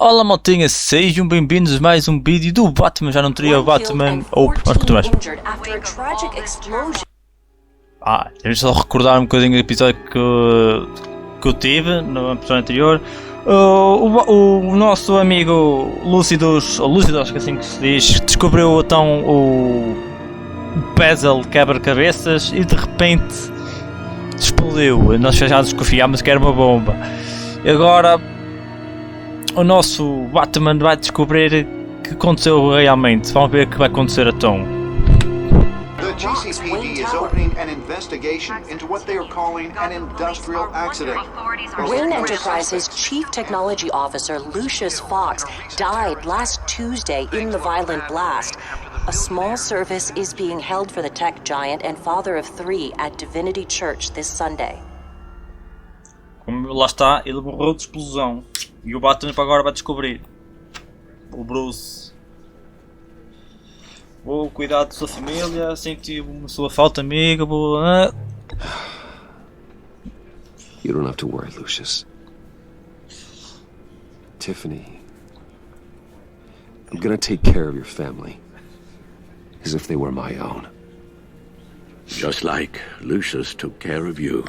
Olá maltinha, sejam bem-vindos a mais um vídeo do Batman. Já não teria o Batman. Mas que tu mais? Temos só recordar um bocadinho do episódio que eu tive no episódio anterior. O nosso amigo Lúcidos, ou Lúcidos, acho que é assim que se diz, descobriu então o puzzle quebra-cabeças e de repente explodiu. Nós já desconfiámos que era uma bomba. E agora o nosso Batman vai descobrir o que aconteceu realmente. Vamos ver o que vai acontecer a Tom. The GCPD is opening an investigation into what they are calling an industrial accident. Wayne Enterprises' Chief Technology Officer Lucius Fox died last Tuesday in the violent blast. A small service is being held for the tech giant and father of three at Divinity Church this Sunday. Como lá está, ele morreu de explosão. E o Batman para agora vai descobrir. O Bruce. Vou cuidar da sua família, senti a sua falta, amiga. You don't have to worry, Lucius. Tiffany, I'm gonna take care of your family as if they were my own. Just like Lucius took care of you.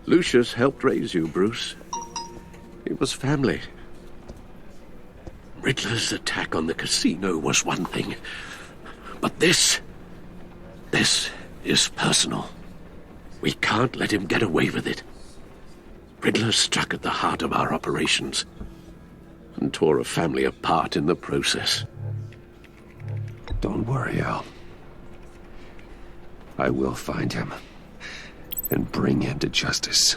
Lucius helped raise you, Bruce. It was family. Riddler's attack on the casino was one thing. But this is personal. We can't let him get away with it. Riddler struck at the heart of our operations and tore a family apart in the process. Don't worry, Al. I will find him and bring him to justice.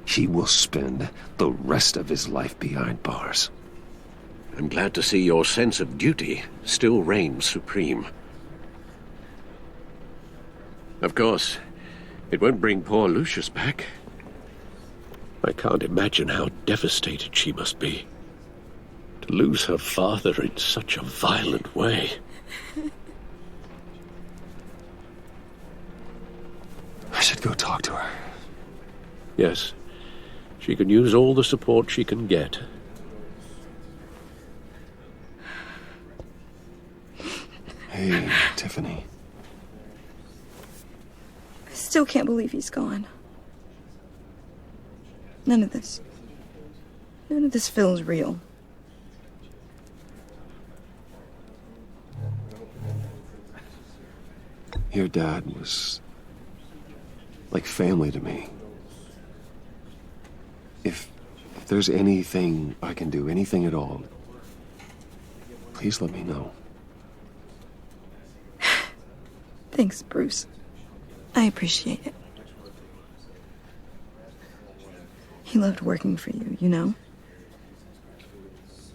He will spend the rest of his life behind bars. I'm glad to see your sense of duty still reigns supreme. Of course, it won't bring poor Lucius back. I can't imagine how devastated she must be. To lose her father in such a violent way. I should go talk to her. Yes, she can use all the support she can get. Hey, Tiffany. I still can't believe he's gone. None of this feels real. Your dad was like family to me. If there's anything I can do, anything at all, please let me know. Thanks, Bruce. I appreciate it. He loved working for you, you know?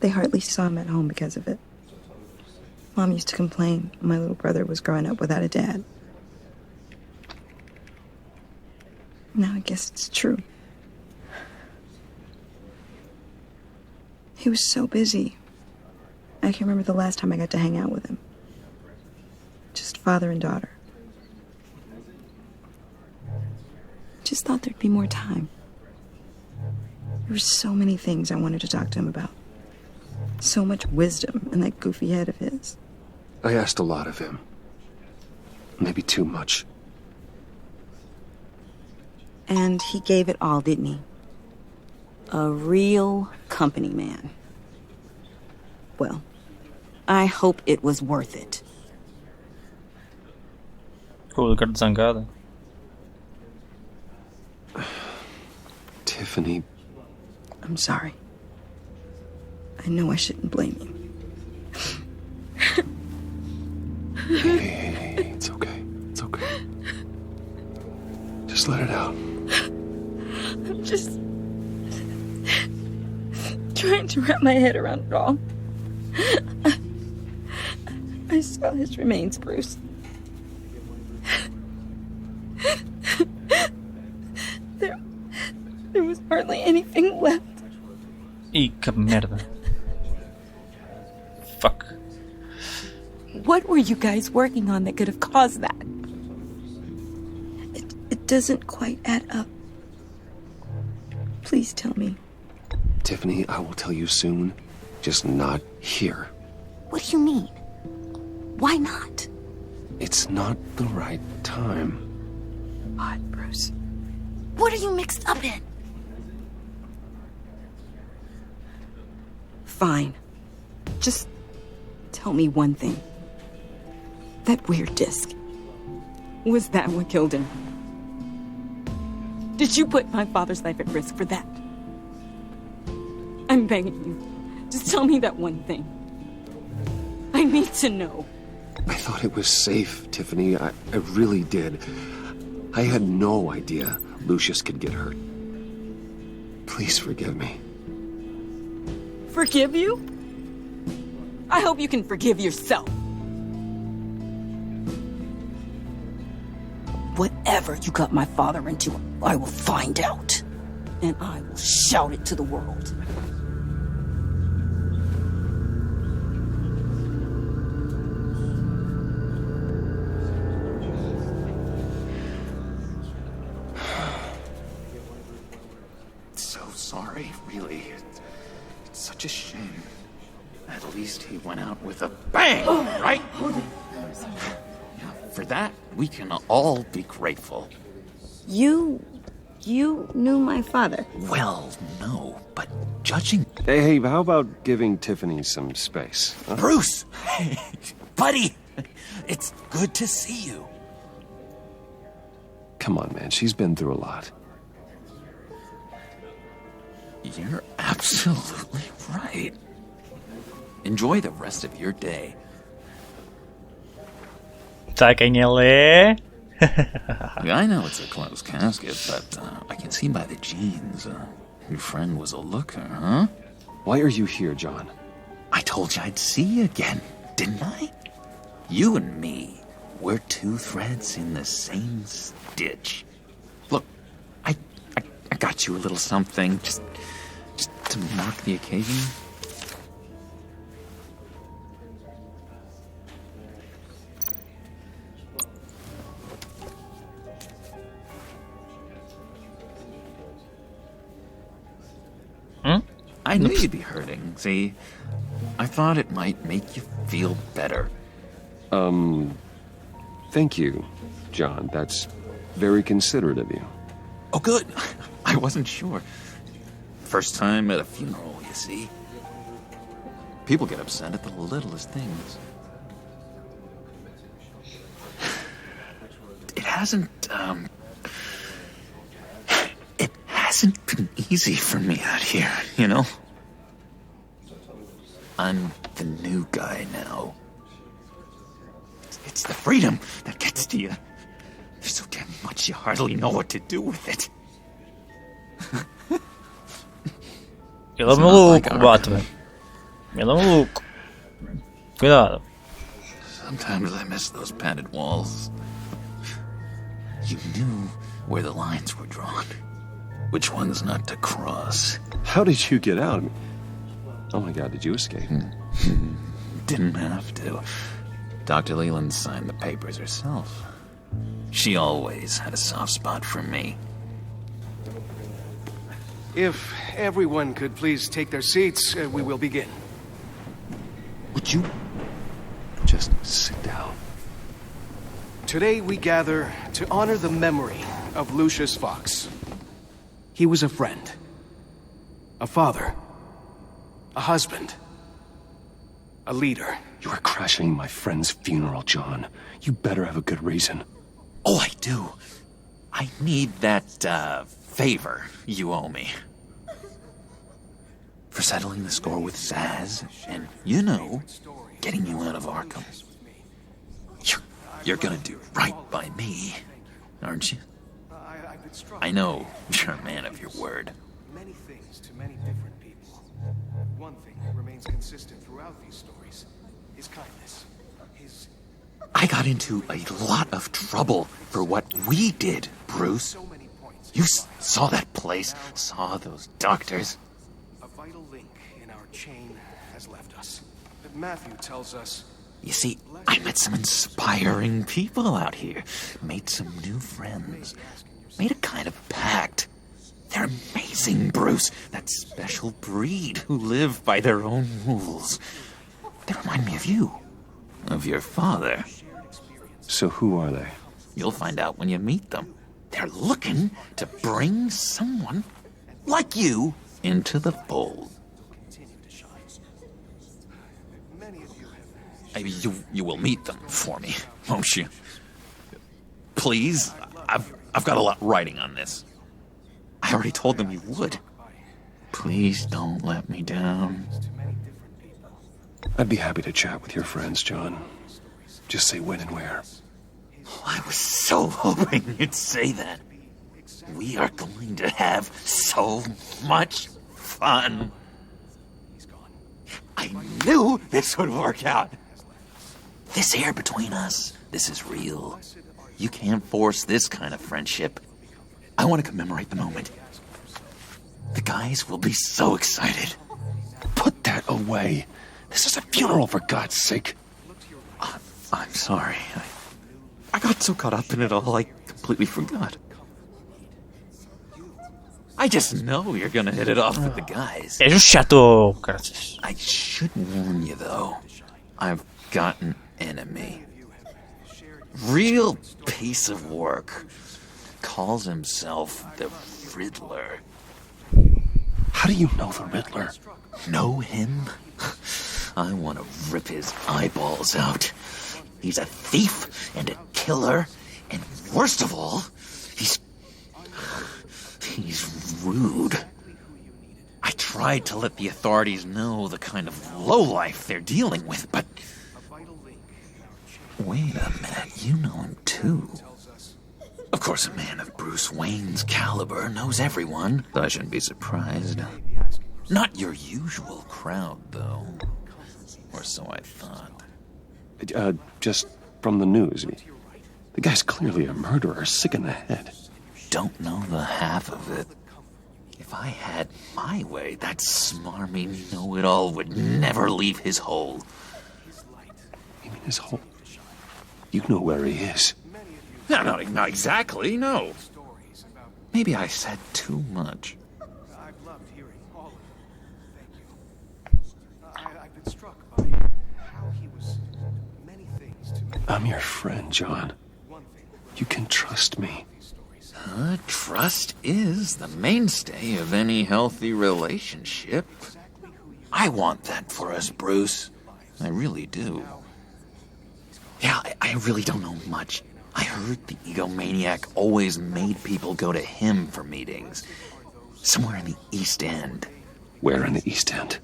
They hardly saw him at home because of it. Mom used to complain my little brother was growing up without a dad. Now I guess it's true. He was so busy. I can't remember the last time I got to hang out with him. Just father and daughter. Just thought there'd be more time. There were so many things I wanted to talk to him about. So much wisdom in that goofy head of his. I asked a lot of him. Maybe too much. And he gave it all, didn't he? A real company man. Well, I hope it was worth it. Oh, cara zangada. Tiffany. I'm sorry. I know I shouldn't blame you. Hey, it's okay. It's okay. Just let it out. I'm just trying to wrap my head around it all. I saw his remains, Bruce. There was hardly anything left. E que merda. Fuck. What were you guys working on that could have caused that? It doesn't quite add up. Please tell me. Tiffany, I will tell you soon. Just not here. What do you mean? Why not? It's not the right time. What, Bruce? What are you mixed up in? Fine. Just tell me one thing. That weird disc. Was that what killed him? Did you put my father's life at risk for that? I'm begging you. Just tell me that one thing. I need to know. I thought it was safe, Tiffany. I really did. I had no idea Lucius could get hurt. Please forgive me. Forgive you? I hope you can forgive yourself. Whatever you got my father into, I will find out. And I will shout it to the world. So sorry, really. It's such a shame. At least he went out with a bang, right? Yeah, for that, we can all be grateful. You knew my father. Well, no, but judging... Hey, how about giving Tiffany some space? Huh? Bruce! Buddy! It's good to see you. Come on, man. She's been through a lot. You're absolutely right. Enjoy the rest of your day. Sabe quem ele é? I know it's a closed casket, but I can see by the jeans. Your friend was a looker, huh? Why are you here, John? I told you I'd see you again, didn't I? You and me, we're two threads in the same stitch. Look, I got you a little something, just to mark the occasion. I knew you'd be hurting, see? I thought it might make you feel better. Thank you, John. That's very considerate of you. Oh, good. I wasn't sure. First time at a funeral, you see? People get upset at the littlest things. It hasn't been easy for me out here, you know? I'm the new guy now. It's the freedom that gets to you. There's so damn much you hardly know what to do with it. Ele é maluco, Batman. Ele é maluco. Cuidado. Sometimes I miss those padded walls. You knew where the lines were drawn. Which ones not to cross. How did you get out? Oh my God, did you escape? Didn't have to. Dr. Leland signed the papers herself. She always had a soft spot for me. If everyone could please take their seats, we will begin. Would you Just sit down. Today we gather to honor the memory of Lucius Fox. He was a friend, a father, a husband, a leader. You are crashing my friend's funeral, John. You better have a good reason. Oh, I do. I need that, favor you owe me. For settling the score with Zaz, and, you know, getting you out of Arkham. You're gonna do right by me, aren't you? I know you're a man of your word. Many things to many different people. One thing that remains consistent throughout these stories is kindness. I got into a lot of trouble for what we did, Bruce. You saw that place, saw those doctors. A vital link in our chain has left us. But Matthew tells us... You see, I met some inspiring people out here. Made some new friends. Made a kind of pact. They're amazing. missing, Bruce. That special breed who live by their own rules. They remind me of you. Of your father. So who are they? You'll find out when you meet them. They're looking to bring someone like you into the fold. You will meet them for me, won't you? Please, I've got a lot riding on this. I already told them you would. Please don't let me down. I'd be happy to chat with your friends, John. Just say when and where. I was so hoping you'd say that. We are going to have so much fun. I knew this would work out. This air between us, this is real. You can't force this kind of friendship. I want to commemorate the moment. The guys will be so excited. Put that away. This is a funeral, for God's sake. I'm sorry. I got so caught up in it all, I completely forgot. I just know you're gonna hit it off with the guys. És um chato, caraças. I should warn you, though. I've got an enemy. Real piece of work. Calls himself the Riddler. How do you know the Riddler? Know him? I want to rip his eyeballs out. He's a thief and a killer, and worst of all, he's rude. I tried to let the authorities know the kind of lowlife they're dealing with, but... Wait a minute, you know him too. Of course, a man of Bruce Wayne's caliber knows everyone, so I shouldn't be surprised. Not your usual crowd, though. Or so I thought. Just from the news. The guy's clearly a murderer, sick in the head. Don't know the half of it. If I had my way, that smarmy know-it-all would never leave his hole. You mean his hole? You know where he is. No, not exactly, no. Maybe I said too much. I've loved hearing all of it. Thank you. I've been struck by how he was many things to many. I'm your friend, John. You can trust me. Trust is the mainstay of any healthy relationship. I want that for us, Bruce. I really do. Yeah, I really don't know much. I heard the egomaniac always made people go to him for meetings. Somewhere in the East End. Where in the East End?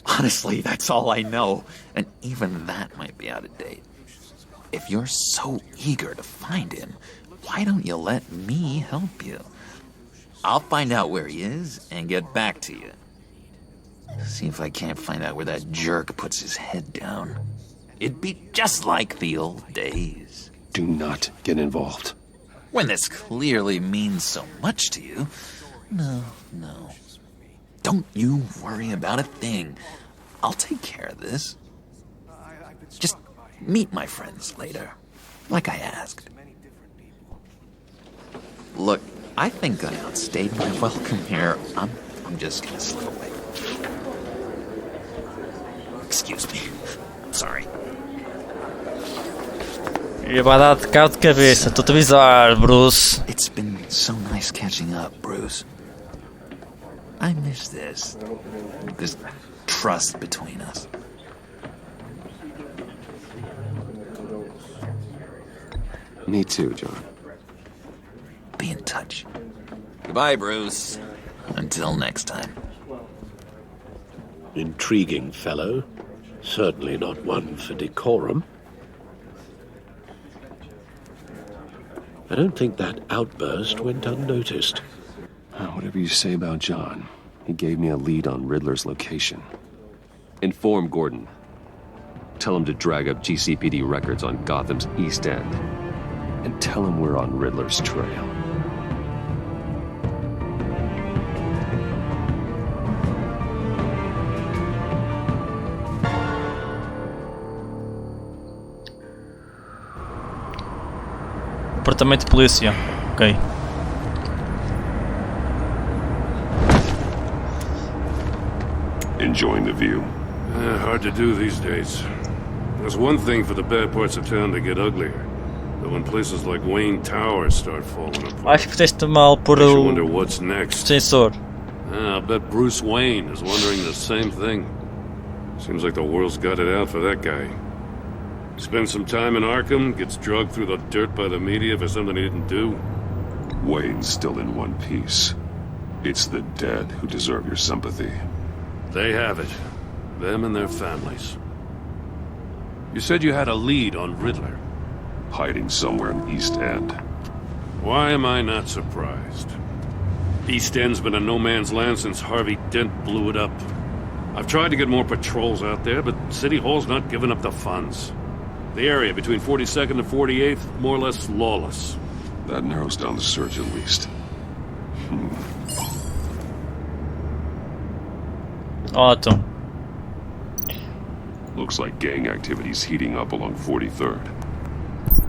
Honestly, that's all I know. And even that might be out of date. If you're so eager to find him, why don't you let me help you? I'll find out where he is and get back to you. See if I can't find out where that jerk puts his head down. It'd be just like the old days. Do not get involved. When this clearly means so much to you. No. Don't you worry about a thing. I'll take care of this. Just meet my friends later, like I asked. Look, I think I outstayed my welcome here. I'm just gonna slip away. Excuse me. Sorry. E vai dar de cabo de cabeça, estou-te a avisar, Bruce. It's been so nice catching up, Bruce. I miss this trust between us. Me too, John. Be in touch. Goodbye, Bruce. Until next time. Intriguing fellow. Certainly not one for decorum. I don't think that outburst went unnoticed. Whatever you say about John, he gave me a lead on Riddler's location. Inform Gordon. Tell him to drag up GCPD records on Gotham's East End. And tell him we're on Riddler's trail. Departamento de Polícia. Ok. Enjoying the view? Hard to do these days. There's one thing for the bad parts of town to get uglier. But when places like Wayne Tower start falling apart, Acho que fizeste mal por makes you o wonder what's next. sensor. I bet Bruce Wayne is wondering the same thing. Seems like the world's got it out for that guy. Spends some time in Arkham, gets drugged through the dirt by the media for something he didn't do. Wayne's still in one piece. It's the dead who deserve your sympathy. They have it. Them and their families. You said you had a lead on Riddler. Hiding somewhere in East End. Why am I not surprised? East End's been a no-man's land since Harvey Dent blew it up. I've tried to get more patrols out there, but City Hall's not giving up the funds. The area between 42nd and 48th, more or less lawless. That narrows down the search at least. Ótimo. Looks like gang activity's heating up along 43rd.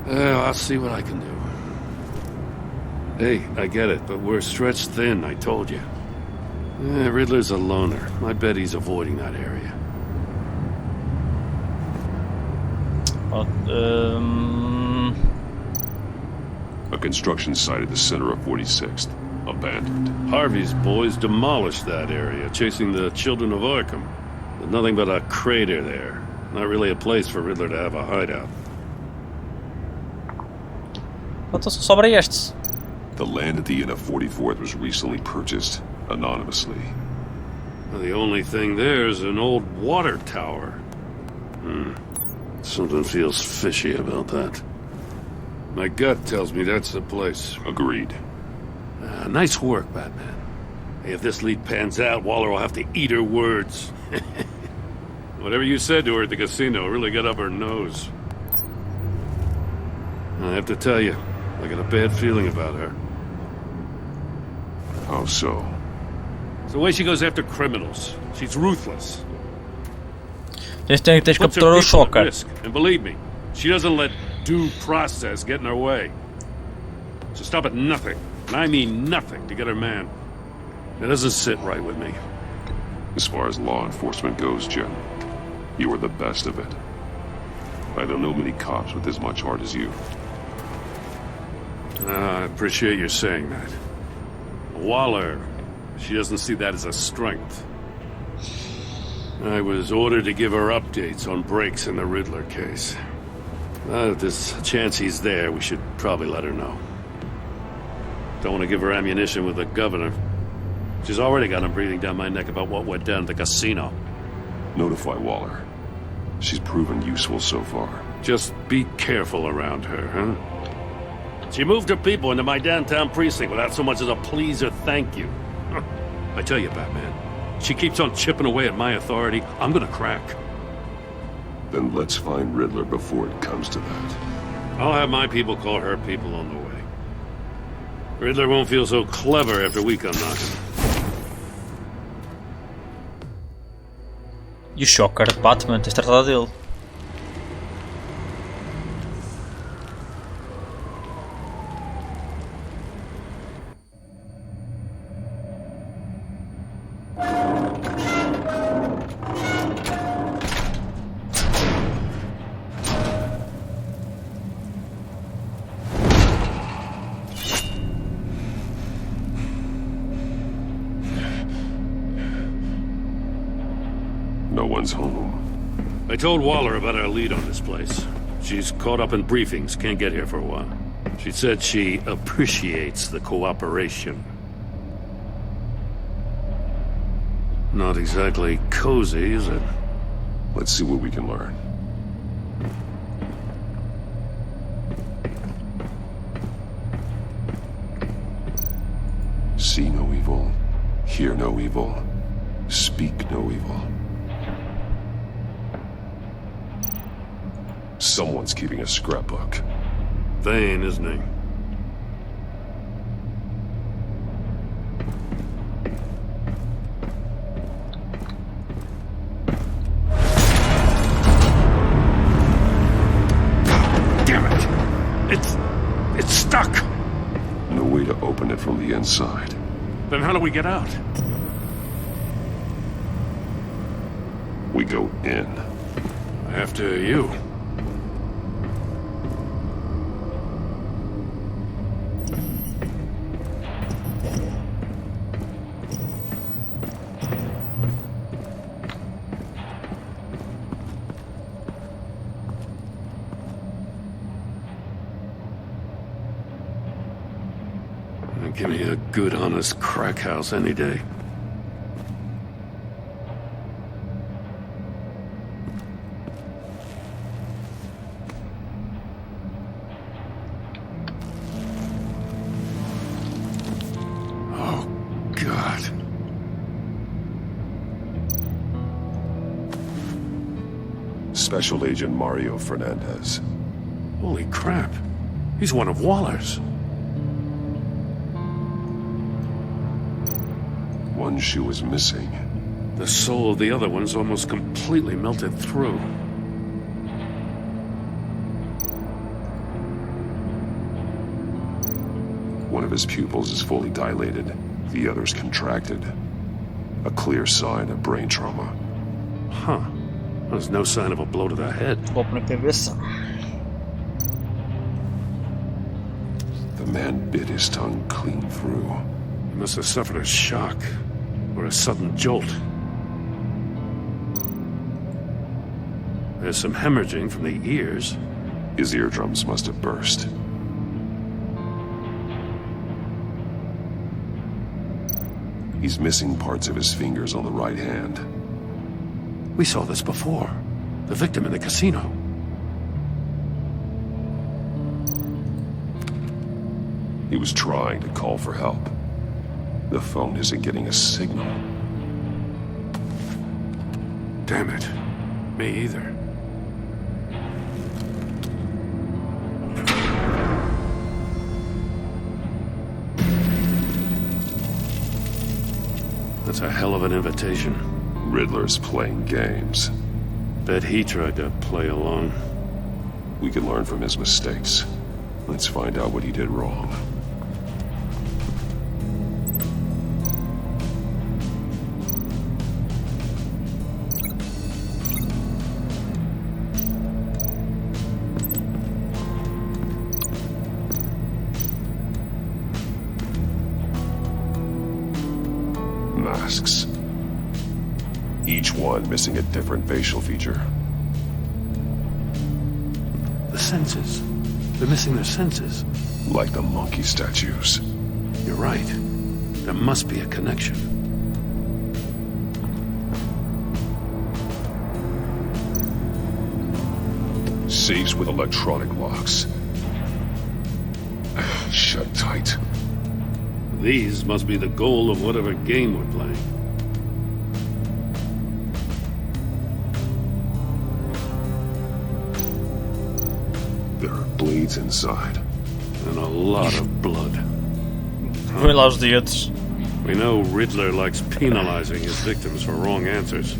I'll see what I can do. Hey, I get it, but we're stretched thin, I told you. Riddler's a loner. I bet he's avoiding that area. A construction site at the center of 46th. Abandoned. Harvey's boys demolished that area, chasing the children of Arkham. There's nothing but a crater there. Not really a place for Riddler to have a hideout. Falta só sobra estes. The land at the end of 44th was recently purchased, anonymously. Well, the only thing there is an old water tower. Something feels fishy about that. My gut tells me that's the place. Agreed. Nice work, Batman. Hey, if this lead pans out, Waller will have to eat her words. Whatever you said to her at the casino really got up her nose. I have to tell you, I got a bad feeling about her. How so? It's the way she goes after criminals. She's ruthless. Tens que Puts her capturar o people at Shocker. risk. And believe me, she doesn't let due process get in her way. So stop at nothing, and I mean nothing, to get her man. It doesn't sit right with me. As far as law enforcement goes, Jim, you are the best of it. I don't know many cops with as much heart as you. I appreciate you saying that. Waller, she doesn't see that as a strength. I was ordered to give her updates on breaks in the Riddler case. If there's a chance he's there, we should probably let her know. Don't want to give her ammunition with the governor. She's already got him breathing down my neck about what went down at the casino. Notify Waller. She's proven useful so far. Just be careful around her, huh? She moved her people into my downtown precinct without so much as a please or thank you. I tell you, Batman, she keeps on chipping away at my authority, I'm gonna crack. Then let's find Riddler before it comes to that. I'll have my people call her people on the way. Riddler won't feel so clever after we come knocking. E o Shocker, Batman, tens tratado dele. No one's home. I told Waller about our lead on this place. She's caught up in briefings, can't get here for a while. She said she appreciates the cooperation. Not exactly cozy, is it? Let's see what we can learn. See no evil, hear no evil, speak no evil. Someone's keeping a scrapbook. Vain, isn't he? Damn it! It's stuck! No way to open it from the inside. Then how do we get out? We go in. After you. Give me a good, honest crack house any day. Oh, God. Special Agent Mario Fernandez. Holy crap. He's one of Waller's. One shoe is missing. The soul of the other one's almost completely melted through. One of his pupils is fully dilated. The other's contracted. A clear sign of brain trauma. Huh. There's no sign of a blow to the head. Golpe na cabeça. The man bit his tongue clean through. He must have suffered a shock. Or a sudden jolt. There's some hemorrhaging from the ears. His eardrums must have burst. He's missing parts of his fingers on the right hand. We saw this before. The victim in the casino. He was trying to call for help. The phone isn't getting a signal. Damn it. Me either. That's a hell of an invitation. Riddler's playing games. Bet he tried to play along. We can learn from his mistakes. Let's find out what he did wrong. Masks. Each one missing a different facial feature. The senses. They're missing their senses. Like the monkey statues. You're right. There must be a connection. Safes with electronic locks. Shut tight. These must be the goal of whatever game we're playing. There are blades inside. And a lot of blood. Põe lá os dedos. We know Riddler likes penalizing his victims for wrong answers.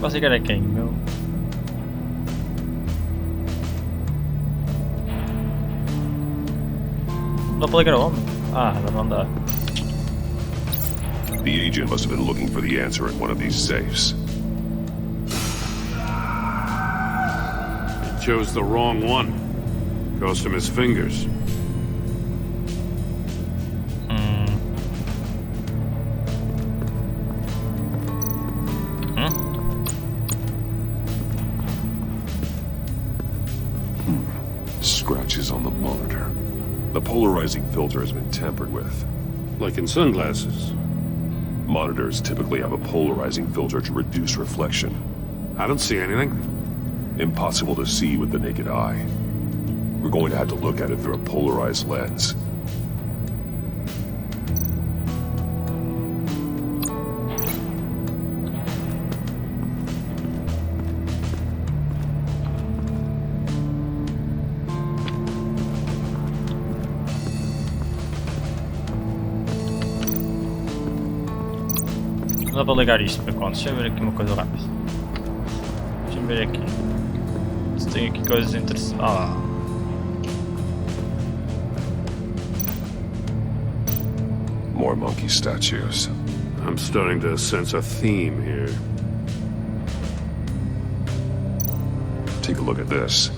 Você quer quem, meu? Dá pra ligar o homem? Ah, não dá. The agent must have been looking for the answer in one of these safes. He chose the wrong one. Cost him his fingers. Scratches on the monitor. The polarizing filter has been tampered with. Like in sunglasses. Monitors typically have a polarizing filter to reduce reflection. I don't see anything. Impossible to see with the naked eye. We're going to have to look at it through a polarized lens. Dá para ligar isto para quantos? Deixa eu ver aqui uma coisa rápida. Deixa eu ver aqui. Se tem aqui coisas interessantes. Ah! More monkey statues. I'm starting to sense a theme here. Take a look at this.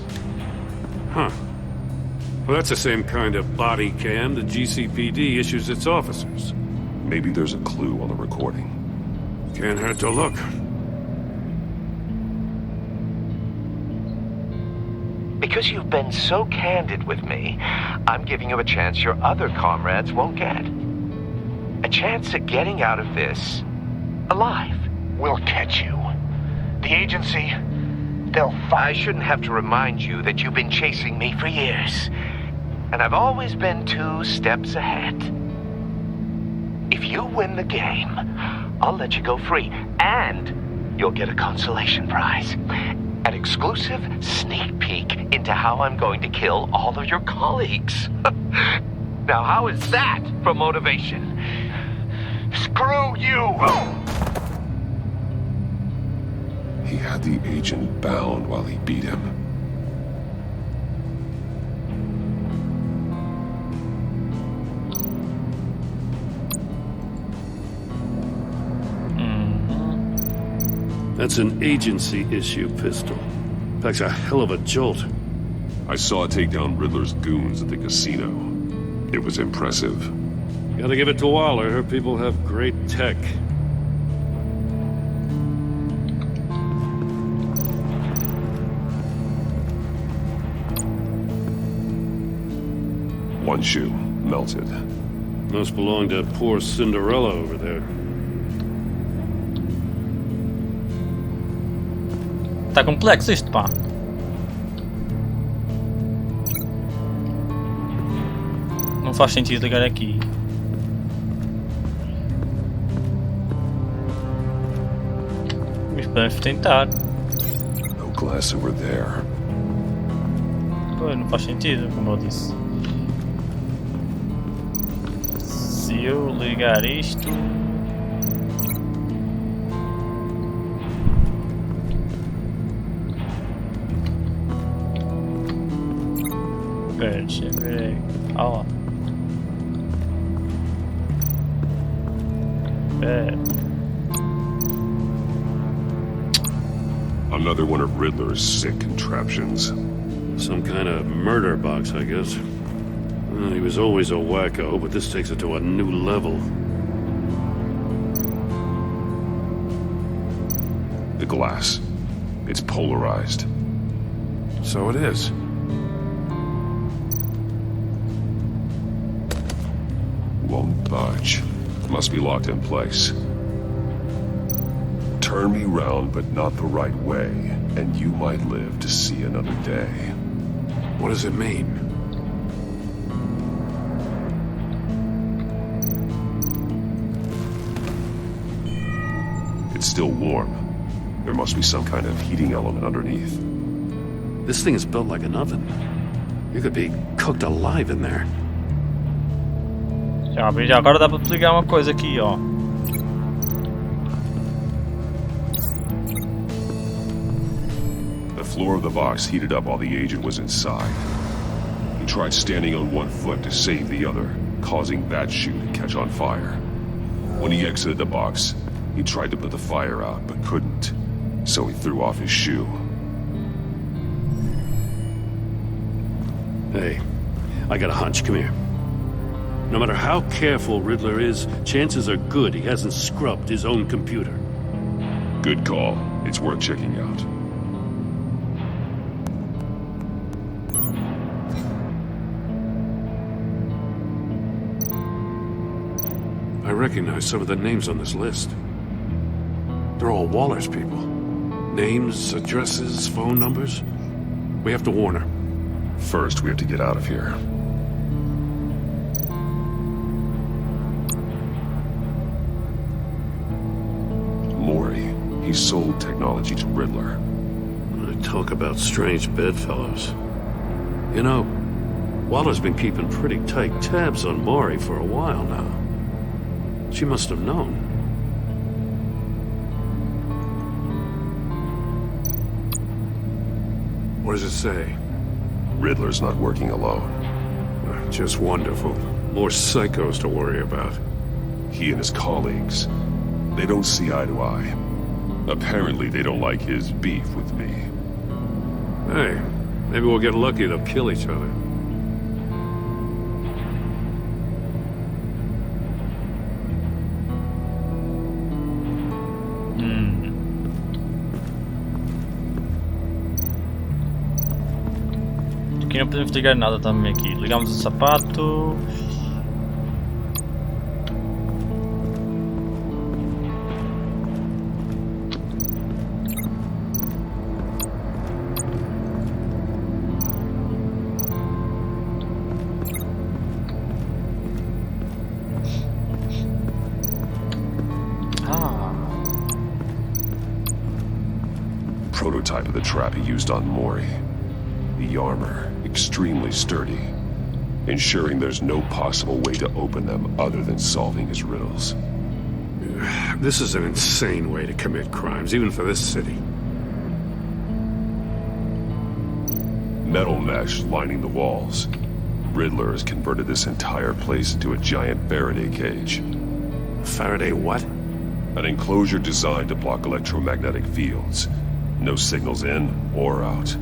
Huh. Well, that's the same kind of body cam the GCPD issues its officers. Maybe there's a clue on the recording. Can't hurt to look. Because you've been so candid with me, I'm giving you a chance your other comrades won't get. A chance at getting out of this alive. We'll catch you. The agency, they'll I shouldn't have to remind you that you've been chasing me for years. And I've always been 2 steps ahead. If you win the game, I'll let you go free. And you'll get a consolation prize. An exclusive sneak peek into how I'm going to kill all of your colleagues. Now, how is that for motivation? Screw you! He had the agent bound while he beat him. That's an agency-issue pistol. Packs a hell of a jolt. I saw it take down Riddler's goons at the casino. It was impressive. Gotta give it to Waller. Her people have great tech. One shoe, melted. Must belong to poor Cinderella over there. Tá complexo isto, pá. Não faz sentido ligar aqui. Mas podemos tentar. No glass over there. Pois, não faz sentido, como eu disse. Se eu ligar isto... Deixa eu ver. Ó. Another one of Riddler's sick contraptions. Some kind of murder box, I guess. Well, he was always a wacko, but this takes it to a new level. The glass. It's polarized. So it is. Won't budge. Must be locked in place. Turn me round, but not the right way, and you might live to see another day. What does it mean? It's still warm. There must be some kind of heating element underneath. This thing is built like an oven. You could be cooked alive in there. Já abri, agora dá para ligar uma coisa aqui, ó. The floor of the box heated up while the agent was inside. He tried standing on one foot to save the other, causing that shoe to catch on fire. When he exited the box, he tried to put the fire out, but couldn't, so he threw off his shoe. Hey, I got a hunch. Come here. No matter how careful Riddler is, chances are good he hasn't scrubbed his own computer. Good call. It's worth checking out. I recognize some of the names on this list. They're all Waller's people. Names, addresses, phone numbers. We have to warn her. First, we have to get out of here. Maury. He sold technology to Riddler. Talk about strange bedfellows. You know, Waller's been keeping pretty tight tabs on Maury for a while now. She must have known. What does it say? Riddler's not working alone. Just wonderful. More psychos to worry about. He and his colleagues, they don't see eye to eye. Apparently, they don't like his beef with me. Hey, maybe we'll get lucky to kill each other. Aqui não podemos ligar nada também aqui. Ligamos o sapato. Prototype of the trap he used on Mori. The armor, extremely sturdy, ensuring there's no possible way to open them other than solving his riddles. This is an insane way to commit crimes, even for this city. Metal mesh lining the walls. Riddler has converted this entire place into a giant Faraday cage. Faraday what? An enclosure designed to block electromagnetic fields. No signals in or out.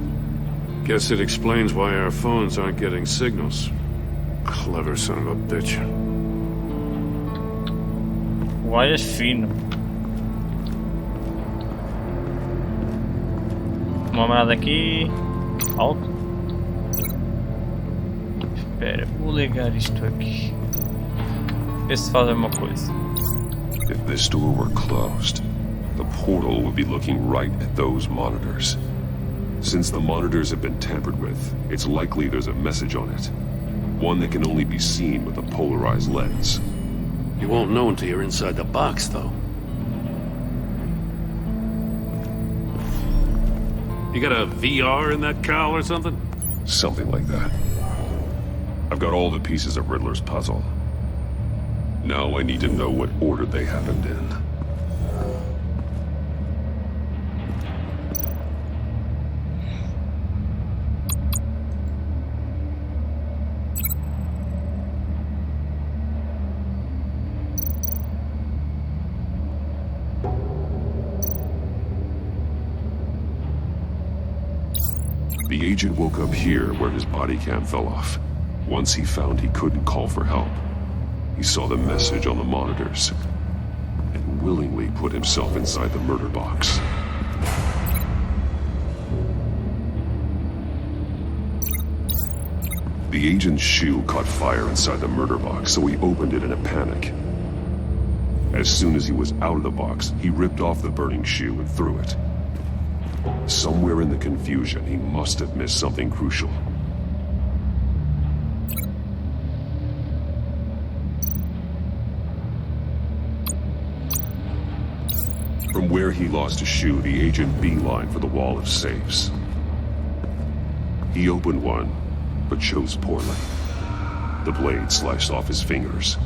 Guess it explains why our phones aren't getting signals. Clever son of a bitch. Why is fino? Uma moeda aqui. Alto. Espera, vou ligar isto aqui. Ver se faz alguma coisa. If this door were closed, the portal would be looking right at those monitors. Since the monitors have been tampered with, it's likely there's a message on it. One that can only be seen with a polarized lens. You won't know until you're inside the box, though. You got a VR in that cowl or something? Something like that. I've got all the pieces of Riddler's puzzle. Now I need to know what order they happened in. The agent woke up here where his body cam fell off. Once he found he couldn't call for help, he saw the message on the monitors and willingly put himself inside the murder box. The agent's shoe caught fire inside the murder box, so he opened it in a panic. As soon as he was out of the box, he ripped off the burning shoe and threw it. Somewhere in the confusion, he must have missed something crucial. From where he lost a shoe, the agent beelined for the wall of safes. He opened one, but chose poorly. The blade sliced off his fingers.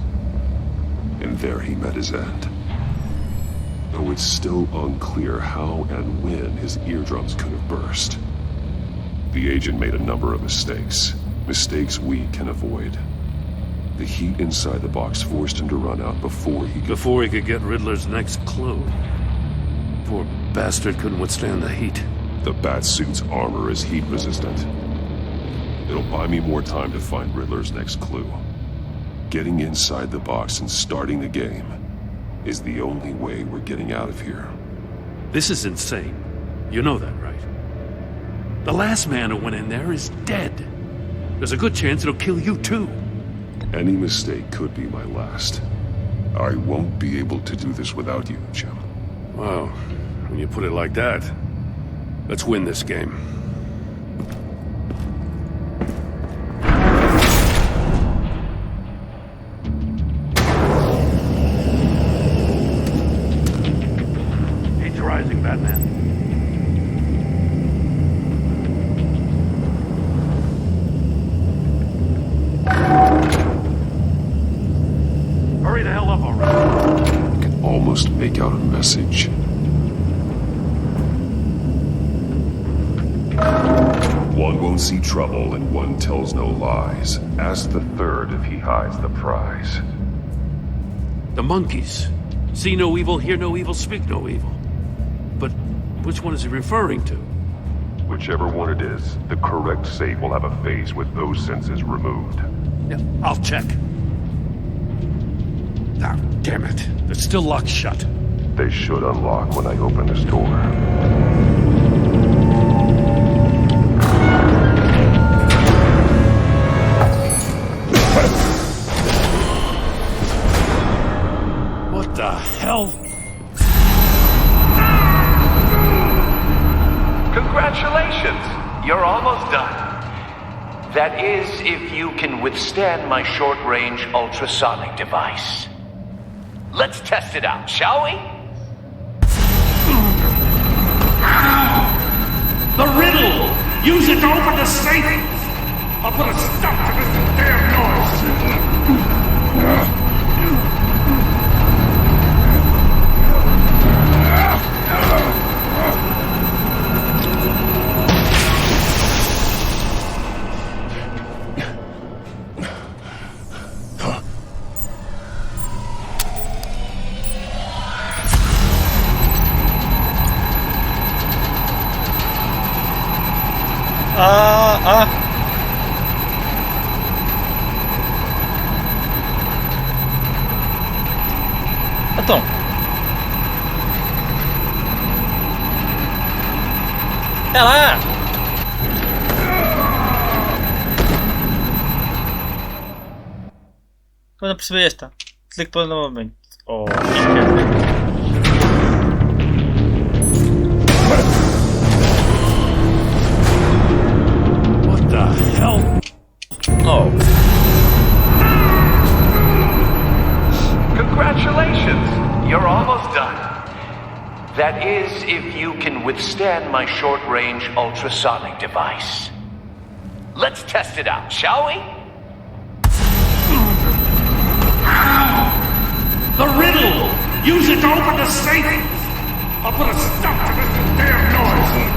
And there he met his end. Though it's still unclear how and when his eardrums could have burst. The agent made a number of mistakes. Mistakes we can avoid. The heat inside the box forced him to run out before he could get Riddler's next clue. Poor bastard couldn't withstand the heat. The Batsuit's armor is heat resistant. It'll buy me more time to find Riddler's next clue. Getting inside the box and starting the game is the only way we're getting out of here. This is insane. You know that, right? The last man who went in there is dead. There's a good chance it'll kill you too. Any mistake could be my last. I won't be able to do this without you, Jim. Well, when you put it like that, let's win this game. Batman. Hurry the hell up already. I can almost make out a message. One won't see trouble and one tells no lies. Ask the third if he hides the prize. The monkeys. See no evil, hear no evil, speak no evil. But which one is he referring to? Whichever one it is, the correct safe will have a phase with those senses removed. Yeah, I'll check. Ah, damn it. They're still locked shut. They should unlock when I open this door. What the hell? Congratulations! You're almost done. That is, if you can withstand my short-range ultrasonic device. Let's test it out, shall we? The riddle! Use it to open the safe! I'll put a stop to this damn noise! Então. É lá! Quando eu percebi esta, clique todo novamente. Oh, What the hell? Oh. Congratulations! You're almost done. That is, if you can withstand my short-range ultrasonic device. Let's test it out, shall we? The riddle! Use it to open the safe! I'll put a stop to this damn noise!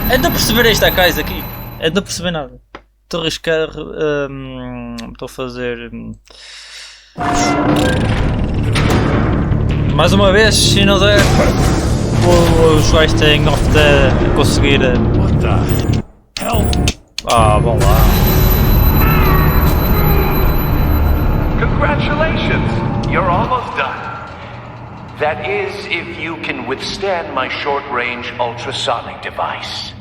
É de não perceber esta coisa aqui. É de não perceber nada. Estou a arriscar. Estou a fazer. Mais uma vez, se não der. Os gajos têm off de conseguir. What the hell? Ah, vão lá. Congratulations! You're almost done. That is, if you can withstand my short-range ultrasonic device.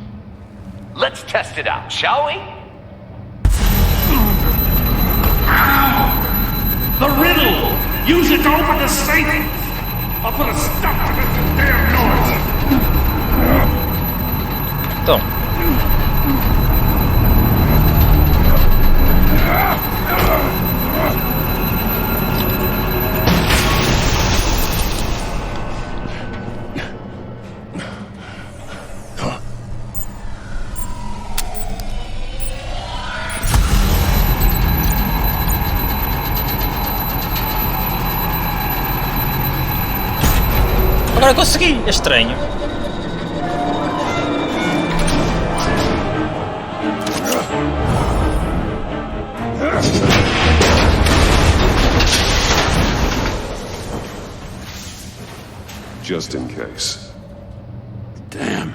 Let's test it out, shall we? The riddle! Use it to open the safe! I'll put a stop to this damn noise! Então. Agora consegui! É estranho. Just in case. Damn.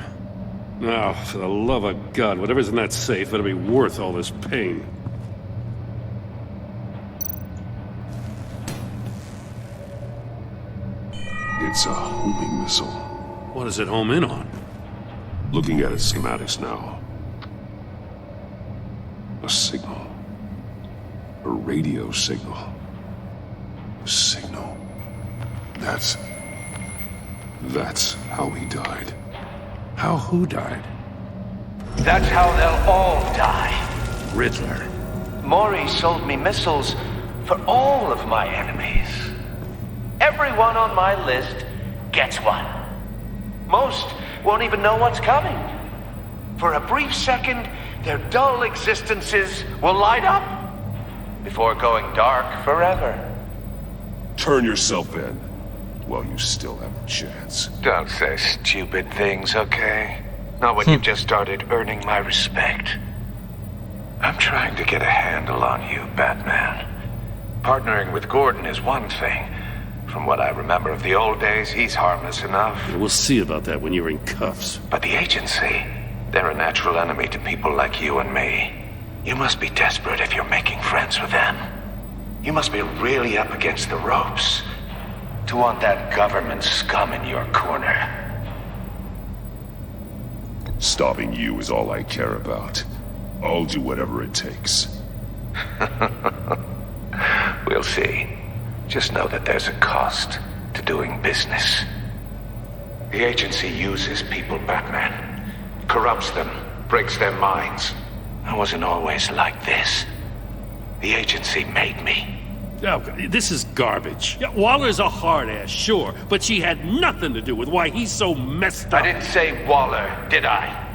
Now, for the love of God, whatever's in that safe better be worth all this pain. It's a homing missile. What does it home in on? Looking at its schematics now. A signal. A radio signal. A signal. That's... That's how he died. How who died? That's how they'll all die. Riddler. Maury sold me missiles for all of my enemies. Everyone on my list gets one. Most won't even know what's coming. For a brief second, their dull existences will light up before going dark forever. Turn yourself in while you still have a chance. Don't say stupid things, okay? Not when you've just started earning my respect. I'm trying to get a handle on you, Batman. Partnering with Gordon is one thing. From what I remember of the old days, he's harmless enough. We'll see about that when you're in cuffs. But the agency, they're a natural enemy to people like you and me. You must be desperate if you're making friends with them. You must be really up against the ropes to want that government scum in your corner. Stopping you is all I care about. I'll do whatever it takes. We'll see. Just know that there's a cost to doing business. The agency uses people, Batman. Corrupts them, breaks their minds. I wasn't always like this. The agency made me. Oh, this is garbage. Yeah, Waller's a hard-ass, sure, but she had nothing to do with why he's so messed up. I didn't say Waller, did I?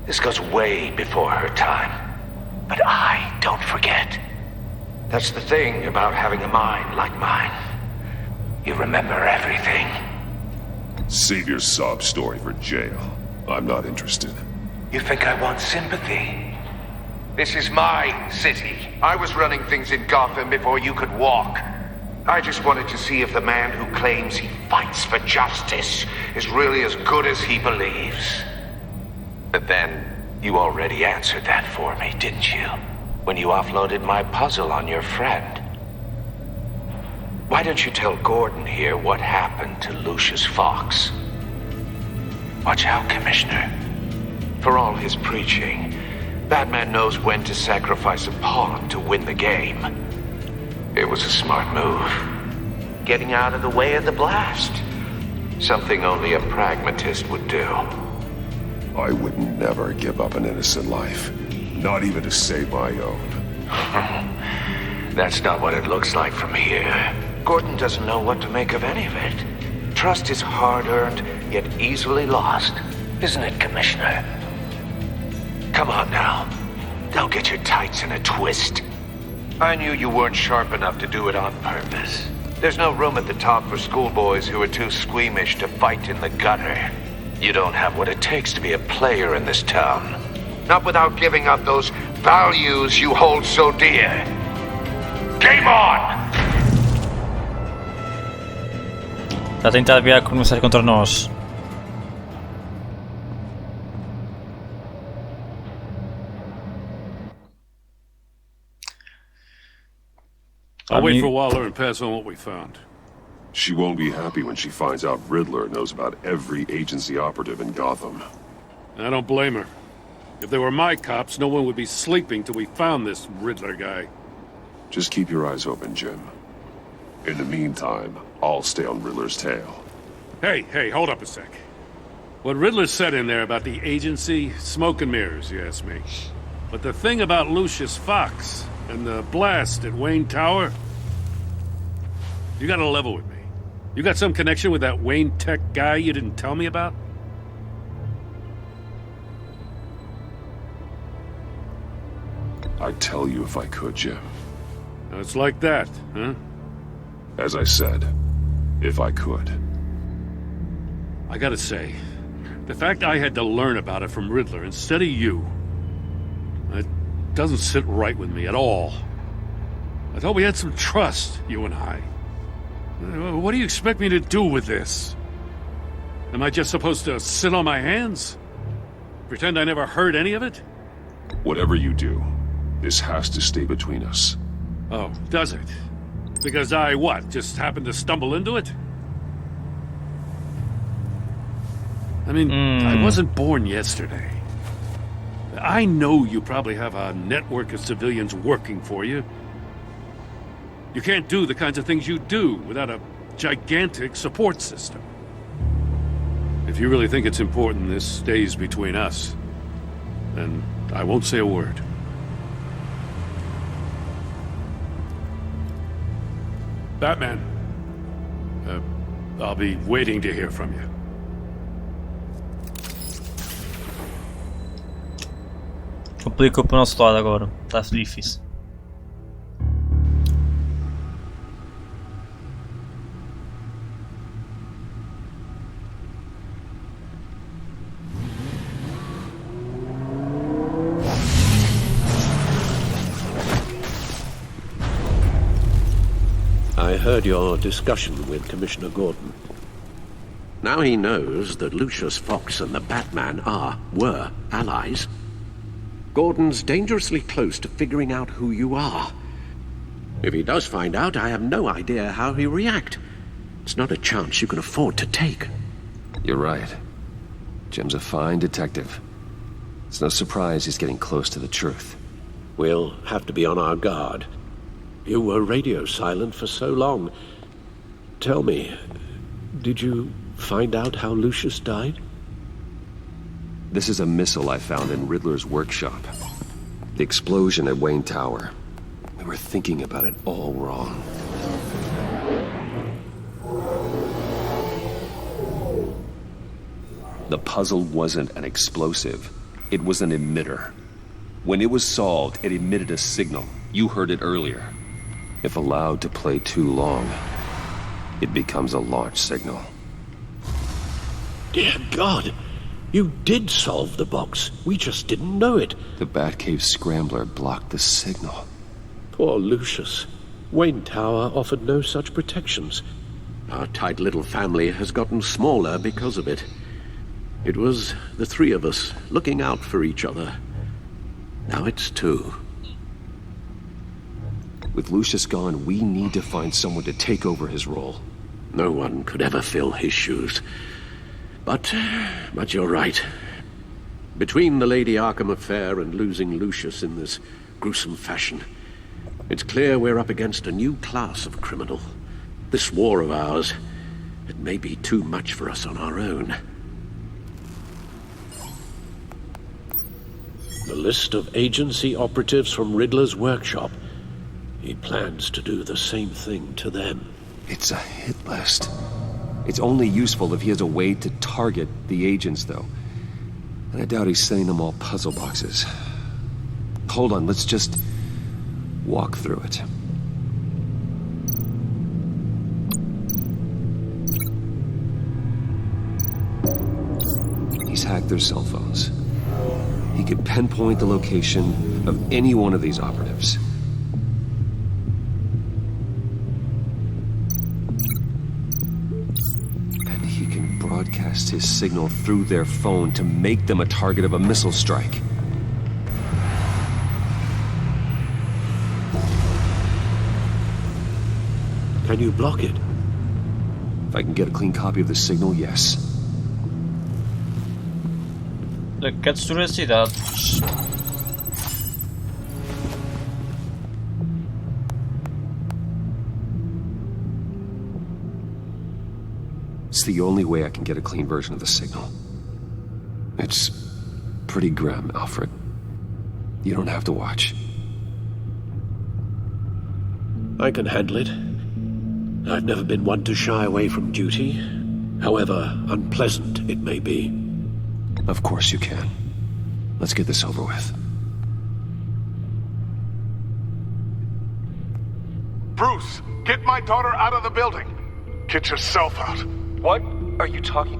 This goes way before her time. But I don't forget. That's the thing about having a mind like mine. You remember everything. Save your sob story for jail. I'm not interested. You think I want sympathy? This is my city. I was running things in Gotham before you could walk. I just wanted to see if the man who claims he fights for justice is really as good as he believes. But then, you already answered that for me, didn't you? When you offloaded my puzzle on your friend. Why don't you tell Gordon here what happened to Lucius Fox? Watch out, Commissioner. For all his preaching, Batman knows when to sacrifice a pawn to win the game. It was a smart move. Getting out of the way of the blast. Something only a pragmatist would do. I would never give up an innocent life. Not even to save my own. That's not what it looks like from here. Gordon doesn't know what to make of any of it. Trust is hard-earned, yet easily lost. Isn't it, Commissioner? Come on now. Don't get your tights in a twist. I knew you weren't sharp enough to do it on purpose. There's no room at the top for schoolboys who are too squeamish to fight in the gutter. You don't have what it takes to be a player in this town. Not without giving up those values you hold so dear. Game on! Está a tentar virar começar contra nós. I'll wait for Waller and pass on what we found. She won't be happy when she finds out Riddler knows about every agency operative in Gotham. I don't blame her. If they were my cops, no one would be sleeping till we found this Riddler guy. Just keep your eyes open, Jim. In the meantime, I'll stay on Riddler's tail. Hey, hold up a sec. What Riddler said in there about the agency, smoke and mirrors, you ask me. But the thing about Lucius Fox and the blast at Wayne Tower, you gotta level with me. You got some connection with that Wayne Tech guy you didn't tell me about? I'd tell you if I could, Jim. It's like that, huh? As I said, if I could. I gotta say, the fact I had to learn about it from Riddler instead of you, it doesn't sit right with me at all. I thought we had some trust, you and I. What do you expect me to do with this? Am I just supposed to sit on my hands? Pretend I never heard any of it? Whatever you do, this has to stay between us. Oh, does it? Because I, what, just happened to stumble into it? I mean, I wasn't born yesterday. I know you probably have a network of civilians working for you. You can't do the kinds of things you do without a gigantic support system. If you really think it's important this stays between us, then I won't say a word. Batman, I'll be waiting to hear from you. Complicou para o nosso lado agora. Está difícil. I heard your discussion with Commissioner Gordon. Now he knows that Lucius Fox and the Batman were allies. Gordon's dangerously close to figuring out who you are. If he does find out, I have no idea how he'll react. It's not a chance you can afford to take. You're right. Jim's a fine detective. It's no surprise he's getting close to the truth. We'll have to be on our guard. You were radio silent for so long. Tell me, did you find out how Lucius died? This is a missile I found in Riddler's workshop. The explosion at Wayne Tower. We were thinking about it all wrong. The puzzle wasn't an explosive. It was an emitter. When it was solved, it emitted a signal. You heard it earlier. If allowed to play too long, it becomes a launch signal. Dear God! You did solve the box. We just didn't know it. The Batcave scrambler blocked the signal. Poor Lucius. Wayne Tower offered no such protections. Our tight little family has gotten smaller because of it. It was the three of us looking out for each other. Now it's two. With Lucius gone, we need to find someone to take over his role. No one could ever fill his shoes. But you're right. Between the Lady Arkham affair and losing Lucius in this gruesome fashion, it's clear we're up against a new class of criminal. This war of ours, it may be too much for us on our own. The list of agency operatives from Riddler's workshop. He plans to do the same thing to them. It's a hit list. It's only useful if he has a way to target the agents, though. And I doubt he's sending them all puzzle boxes. Hold on, let's just walk through it. He's hacked their cell phones. He could pinpoint the location of any one of these operatives. Broadcast his signal through their phone to make them a target of a missile strike. Can you block it? If I can get a clean copy of the signal, yes. Quer destruir a cidade. It's the only way I can get a clean version of the signal. It's pretty grim, Alfred. You don't have to watch. I can handle it. I've never been one to shy away from duty, however unpleasant it may be. Of course you can. Let's get this over with. Bruce, get my daughter out of the building. Get yourself out. What are you talking?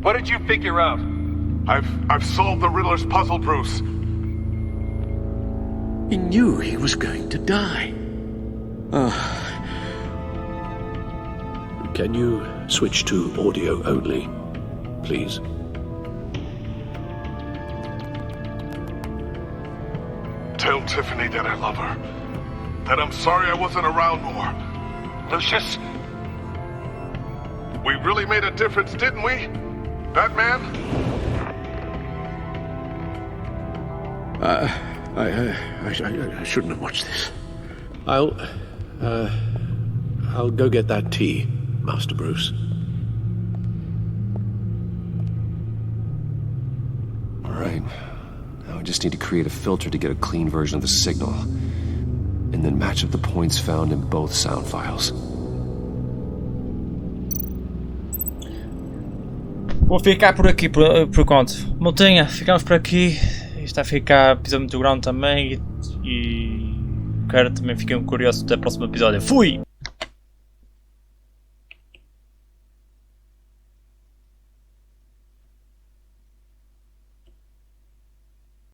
What did you figure out? I've solved the Riddler's puzzle, Bruce. He knew he was going to die. Can you switch to audio only, please? Tell Tiffany that I love her. That I'm sorry I wasn't around more. Lucius? We really made a difference, didn't we? Batman? I shouldn't have watched this. I'll go get that tea, Master Bruce. Alright. Now I just need to create a filter to get a clean version of the signal. And then match up the points found in both sound files. Vou ficar por aqui por enquanto. Montanha, ficamos por aqui. Isto vai ficar episódio muito grande também. E quero também fiquem curiosos até o próximo episódio. Fui!